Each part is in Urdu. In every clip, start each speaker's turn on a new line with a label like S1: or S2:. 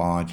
S1: 5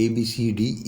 S1: ABCD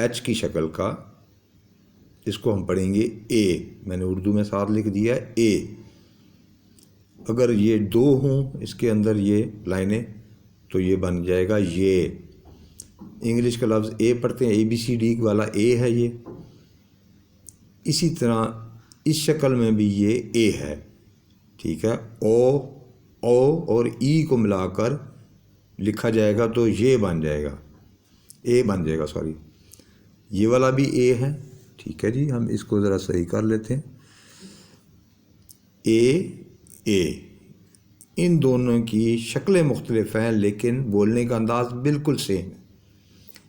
S1: ایچ کی شکل کا، اس کو ہم پڑھیں گے اے. میں نے اردو میں ساتھ لکھ دیا ہے اے. اگر یہ دو ہوں اس کے اندر یہ لائنیں تو یہ بن جائے گا یہ. انگلش کا لفظ اے پڑھتے ہیں، ABCD والا اے ہے یہ. اسی طرح اس شکل میں بھی یہ اے ہے، ٹھیک ہے. او اور ای کو ملا کر لکھا جائے گا تو یہ بن جائے گا، اے بن جائے گا، سوری. یہ والا بھی اے ہے، ٹھیک ہے جی. ہم اس کو ذرا صحیح کر لیتے ہیں. اے. ان دونوں کی شکلیں مختلف ہیں لیکن بولنے کا انداز بالکل سیم ہے.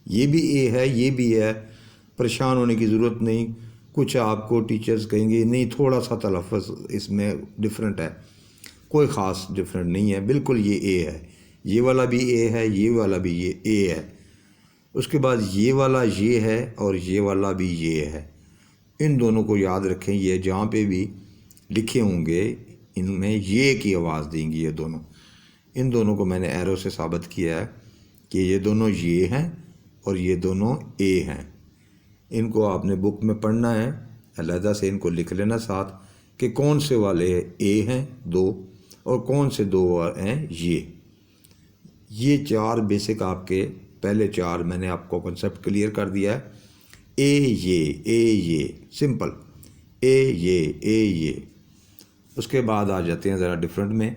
S1: یہ بھی اے ہے، یہ بھی ہے، پریشان ہونے کی ضرورت نہیں. کچھ آپ کو ٹیچرز کہیں گے نہیں تھوڑا سا تلفظ اس میں ڈفرینٹ ہے، کوئی خاص ڈفرینٹ نہیں ہے، بالکل یہ اے ہے. یہ والا بھی اے ہے، یہ والا بھی یہ اے ہے. اس کے بعد یہ والا یہ ہے اور یہ والا بھی یہ ہے. ان دونوں کو یاد رکھیں، یہ جہاں پہ بھی لکھے ہوں گے ان میں یہ کی آواز دیں گی. یہ دونوں، ان دونوں کو میں نے ایرو سے ثابت کیا ہے کہ یہ دونوں یہ ہیں اور یہ دونوں اے ہیں. ان کو آپ نے بک میں پڑھنا ہے، علیحدہ سے ان کو لکھ لینا ساتھ کہ کون سے والے اے ہیں دو اور کون سے دو ہیں یہ چار بیسک آپ کے پہلے چار میں نے آپ کو کنسیپٹ کلیئر کر دیا ہے. اے یہ سمپل، اے یہ. اس کے بعد آ جاتے ہیں ذرا ڈفرینٹ میں.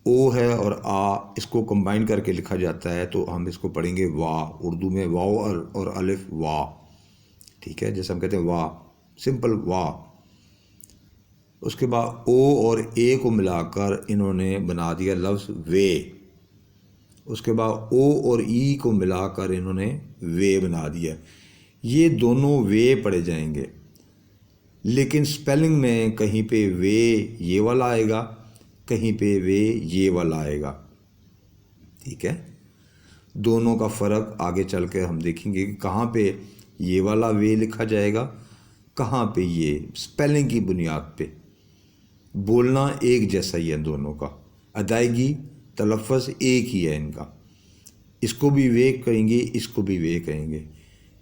S1: او ہے اور آ، اس کو کمبائن کر کے لکھا جاتا ہے تو ہم اس کو پڑھیں گے وا. اردو میں واو اور الف وا، ٹھیک ہے، جیسے ہم کہتے ہیں وا، سمپل وا. اس کے بعد او اور اے کو ملا کر انہوں نے بنا دیا لفظ وے. اس کے بعد او اور ای کو ملا کر انہوں نے وے بنا دیا. یہ دونوں وے پڑھے جائیں گے لیکن سپیلنگ میں کہیں پہ وے یہ والا آئے گا، کہیں پہ وے یہ والا آئے گا، ٹھیک ہے. دونوں کا فرق آگے چل کے ہم دیکھیں گے کہ کہاں پہ یہ والا وے لکھا جائے گا، کہاں پہ یہ. سپیلنگ کی بنیاد پہ بولنا ایک جیسا ہی ہے دونوں کا، ادائیگی تلفظ ایک ہی ہے ان کا. اس کو بھی وے کہیں گے، اس کو بھی وے کہیں گے.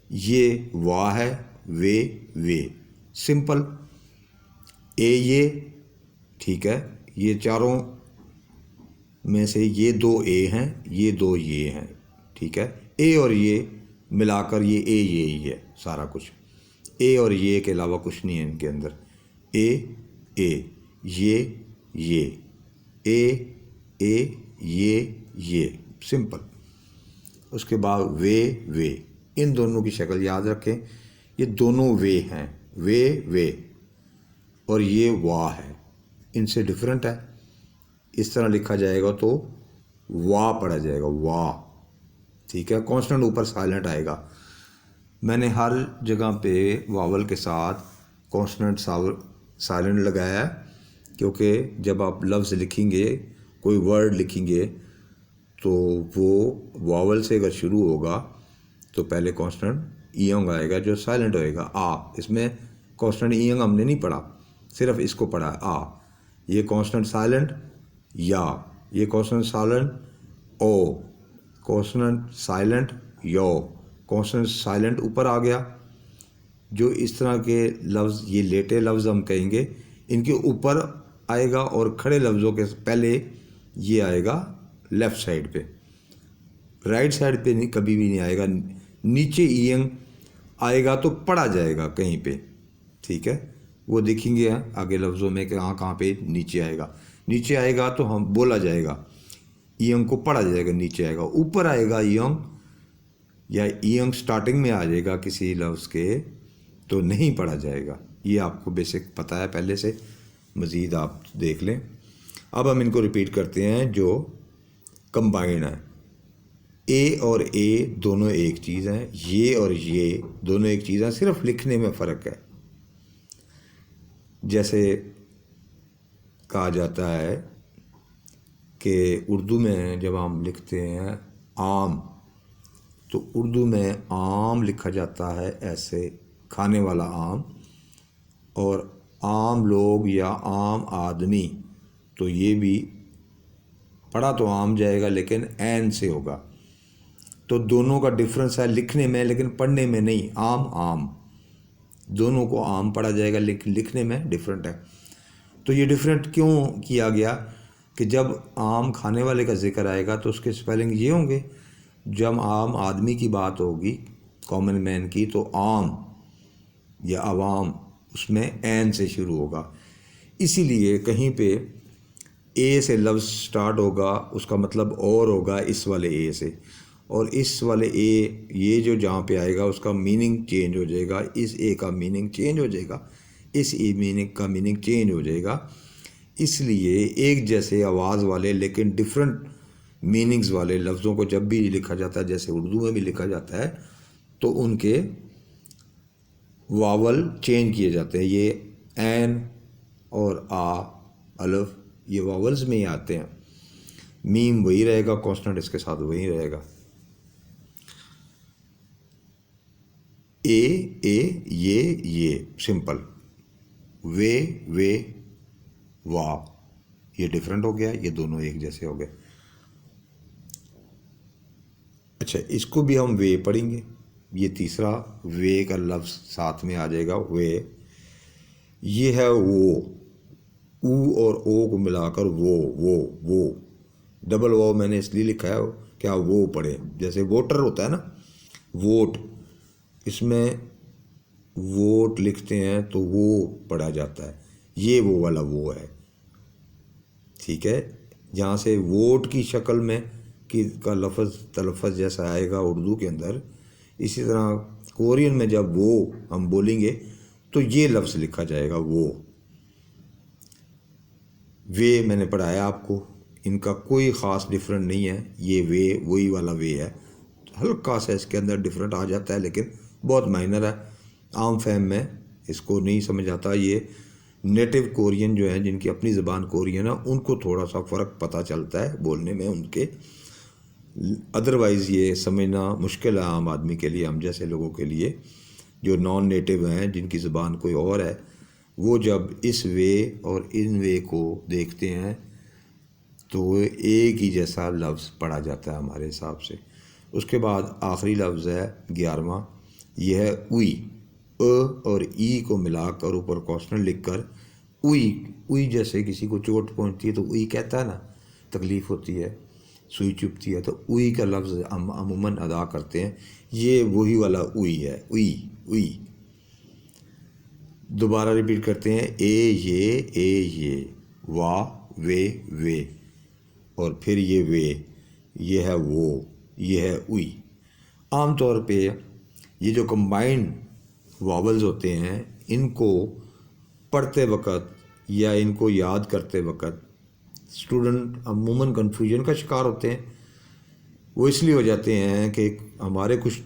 S1: یہ وا ہے، وے سمپل. اے یہ، ٹھیک ہے. یہ چاروں میں سے یہ دو اے ہیں، یہ دو یہ ہیں، ٹھیک ہے. اے اور یہ ملا کر یہ اے یہ ہی ہے سارا کچھ. اے اور یہ کے علاوہ کچھ نہیں ہے ان کے اندر. اے یہ اے یہ سمپل. اس کے بعد وے. ان دونوں کی شکل یاد رکھیں، یہ دونوں وے ہیں، وے اور یہ وا ہے. ان سے ڈفرینٹ ہے. اس طرح لکھا جائے گا تو وا پڑھا جائے گا، وا، ٹھیک ہے. کانسٹنٹ اوپر سائلنٹ آئے گا. میں نے ہر جگہ پہ واول کے ساتھ کانسٹنٹ سائلنٹ لگایا ہے کیونکہ جب آپ لفظ لکھیں گے، کوئی ورڈ لکھیں گے تو وہ واول سے اگر شروع ہوگا تو پہلے کانسٹنٹ ایونگ آئے گا جو سائلنٹ ہوئے گا، آ. اس میں کانسٹنٹ ایونگ ہم نے نہیں پڑھا، صرف اس کو پڑھا آ. یہ کانسٹنٹ سائلنٹ یا، یہ constant silent O, constant silent you, constant silent اوپر آ گیا. جو اس طرح کے لفظ، یہ لیٹے لفظ ہم کہیں گے، ان کے اوپر آئے گا اور کھڑے لفظوں کے پہلے یہ آئے گا لیفٹ سائڈ پہ، رائٹ سائڈ پہ نہیں، کبھی بھی نہیں آئے گا. نیچے اینگ آئے گا تو پڑھا جائے گا کہیں پہ، ٹھیک ہے. وہ دیکھیں گے آگے لفظوں میں کہ کہاں پہ نیچے آئے گا. نیچے آئے گا تو ہم بولا جائے گا، اینگ کو پڑھا جائے گا. نیچے آئے گا، اوپر آئے گا اینگ یا اینگ سٹارٹنگ میں آ جائے گا کسی لفظ کے تو نہیں پڑھا جائے گا. یہ آپ کو بیسک پتہ ہے پہلے سے، مزید آپ دیکھ لیں. اب ہم ان کو ریپیٹ کرتے ہیں جو کمبائنڈ ہیں. اے اور اے دونوں ایک چیز ہیں، یہ اور یہ دونوں ایک چیز ہیں، صرف لکھنے میں فرق ہے. جیسے کہا جاتا ہے کہ اردو میں جب ہم لکھتے ہیں آم تو اردو میں آم لکھا جاتا ہے ایسے، کھانے والا آم، اور عام لوگ یا عام آدمی تو یہ بھی پڑھا تو عام جائے گا لیکن عین سے ہوگا. تو دونوں کا ڈفرینس ہے لکھنے میں لیکن پڑھنے میں نہیں. عام دونوں کو عام پڑھا جائے گا لیکن لکھنے میں ڈفرینٹ ہے. تو یہ ڈفرینٹ کیوں کیا گیا کہ جب عام کھانے والے کا ذکر آئے گا تو اس کے سپیلنگ یہ ہوں گے. جب عام آدمی کی بات ہوگی کامن مین کی تو عام یا عوام اس میں عین سے شروع ہوگا. اسی لیے کہیں پہ اے سے لفظ سٹارٹ ہوگا اس کا مطلب اور ہوگا اس والے اے سے, اور اس والے اے یہ جو جہاں پہ آئے گا اس کا میننگ چینج ہو جائے گا, اس اے کا میننگ چینج ہو جائے گا, اس اے میننگ کا میننگ چینج ہو جائے گا. اس لیے ایک جیسے آواز والے لیکن ڈفرینٹ میننگز والے لفظوں کو جب بھی لکھا جاتا ہے, جیسے اردو میں بھی لکھا جاتا ہے, تو ان کے واول چینج کیے جاتے ہیں. یہ عین اور الف یہ واولز میں ہی آتے ہیں. میم وہی رہے گا, کانسٹنٹ اس کے ساتھ وہی رہے گا. یہ سمپل. وے وا یہ ڈفرینٹ ہو گیا, یہ دونوں ایک جیسے ہو گئے. اچھا اس کو بھی ہم وے پڑھیں گے. یہ تیسرا وے کا لفظ ساتھ میں آ جائے گا. وے یہ ہے وہ, او اور او کو ملا کر وہ ڈبل وہ میں نے اس لیے لکھا ہے کیا وہ پڑھے. جیسے ووٹر ہوتا ہے نا, ووٹ, اس میں ووٹ لکھتے ہیں تو وہ پڑھا جاتا ہے. یہ وہ والا وہ ہے, ٹھیک ہے. جہاں سے ووٹ کی شکل میں کا لفظ تلفظ جیسا آئے گا اردو کے اندر, اسی طرح کورین میں جب وہ ہم بولیں گے تو یہ لفظ لکھا جائے گا وہ. وے میں نے پڑھایا آپ کو, ان کا کوئی خاص ڈفرینٹ نہیں ہے. یہ وے وہی والا وے ہے, ہلکا سا اس کے اندر ڈفرینٹ آ جاتا ہے لیکن بہت مائنر ہے. عام فہم میں اس کو نہیں سمجھ آتا. یہ نیٹو کورین جو ہیں جن کی اپنی زبان کورین ہے ان کو تھوڑا سا فرق پتہ چلتا ہے بولنے میں ان کے. ادروائز یہ سمجھنا مشکل ہے عام آدمی کے لیے, ہم جیسے لوگوں کے لیے جو نان نیٹو ہیں جن کی زبان کوئی اور ہے. وہ جب اس وے اور ان وے کو دیکھتے ہیں تو وہ ایک ہی جیسا لفظ پڑھا جاتا ہے ہمارے حساب سے. اس کے بعد آخری لفظ ہے 11واں, یہ ہے اوئی. اور ای کو ملا کر اوپر کانسٹنٹ لکھ کر اوئی جیسے کسی کو چوٹ پہنچتی ہے تو اوئی کہتا ہے نا, تکلیف ہوتی ہے, سوئی چبھتی ہے, تو اوئی کا لفظ ہم عموماً ادا کرتے ہیں. یہ وہی والا اوئی ہے, اوئی. دوبارہ ریپیٹ کرتے ہیں. اے وا وے اور پھر یہ وے, یہ ہے وہ, یہ ہے اوئی. عام طور پہ یہ جو کمبائنڈ واولز ہوتے ہیں ان کو پڑھتے وقت یا ان کو یاد کرتے وقت اسٹوڈنٹ عموماً کنفیوژن کا شکار ہوتے ہیں. وہ اس لیے ہو جاتے ہیں کہ ہمارے کچھ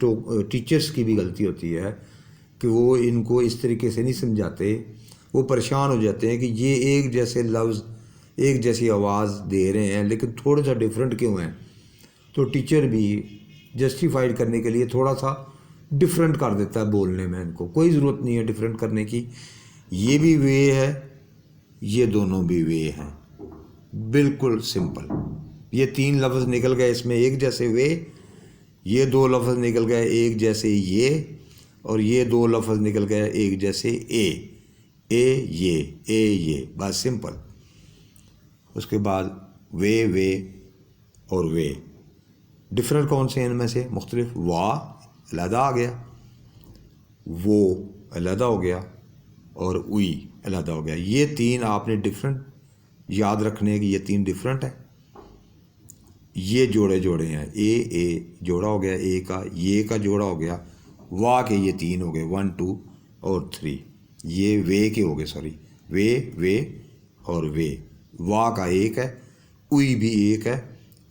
S1: ٹیچرس کی بھی غلطی ہوتی ہے کہ وہ ان کو اس طریقے سے نہیں سمجھاتے. وہ پریشان ہو جاتے ہیں کہ یہ ایک جیسے لفظ ایک جیسی آواز دے رہے ہیں لیکن تھوڑا سا ڈفرینٹ کیوں ہیں. تو ٹیچر بھی جسٹیفائڈ کرنے کے لیے تھوڑا سا ڈفرینٹ کر دیتا ہے بولنے میں. ان کو کوئی ضرورت نہیں ہے ڈفرینٹ کرنے کی. یہ بھی وے ہے, یہ دونوں بھی وے ہیں, بالکل سمپل. یہ 3 لفظ نکل گئے اس میں ایک جیسے وے, یہ 2 لفظ نکل گئے ایک جیسے یہ, اور یہ 2 لفظ نکل گئے ایک جیسے یہ بس سمپل. اس کے بعد وے اور وے ڈفرینٹ کون سے ہیں ان میں سے مختلف. وا علیحدہ آ گیا, وہ علیحدہ ہو گیا, اور اوئی علیحدہ ہو گیا. یہ 3 آپ نے ڈفرینٹ یاد رکھنے کی, یہ 3 ڈفرینٹ ہیں. یہ جوڑے ہیں, اے جوڑا ہو گیا اے کا, یہ کا جوڑا ہو گیا, وا کے یہ 3 ہو گئے 1 2 اور 3. یہ وے کے ہو گئے, سوری وے اور وے. وا کا ایک ہے, اوئی بھی ایک ہے,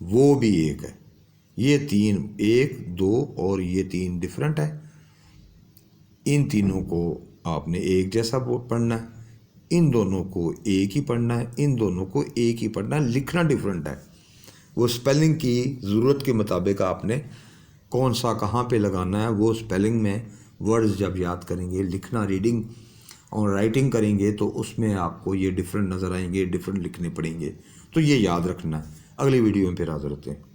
S1: وہ بھی ایک ہے. یہ 3 1 2 اور یہ 3 ڈفرینٹ ہے. ان تینوں کو آپ نے ایک جیسا پڑھنا ہے, ان دونوں کو ایک ہی پڑھنا ہے, ان دونوں کو ایک ہی پڑھنا ہے. لکھنا ڈفرینٹ ہے. وہ سپیلنگ کی ضرورت کے مطابق آپ نے کون سا کہاں پہ لگانا ہے وہ سپیلنگ میں ورڈز جب یاد کریں گے, لکھنا ریڈنگ اور رائٹنگ کریں گے تو اس میں آپ کو یہ ڈفرینٹ نظر آئیں گے, ڈفرینٹ لکھنے پڑیں گے. تو یہ یاد رکھنا ہے. اگلی ویڈیو میں پھر حاضر ہوتے ہیں.